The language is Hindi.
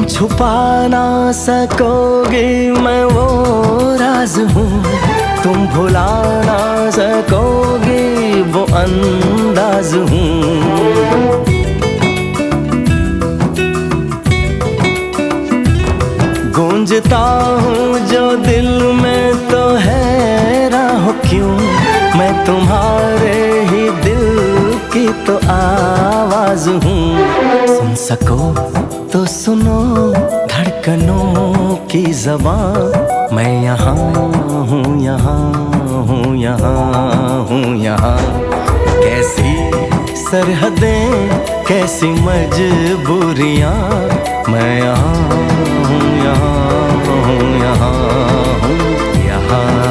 छुपा ना सकोगे मैं वो राज हूँ, तुम भुला ना सकोगे वो अंदाज हूँ। गूंजता हूँ जो दिल में तो हैरान हो क्यों, मैं तुम्हारे ही दिल की तो आवाज हूँ। सुन सको तो सुनो धड़कनों की ज़बान, मैं यहाँ हूँ, यहाँ हूँ, यहाँ हूँ, यहाँ। कैसी सरहदें, कैसी मजबूरियाँ, मैं यहाँ हूँ, यहाँ हूँ, यहाँ हूँ, यहाँ।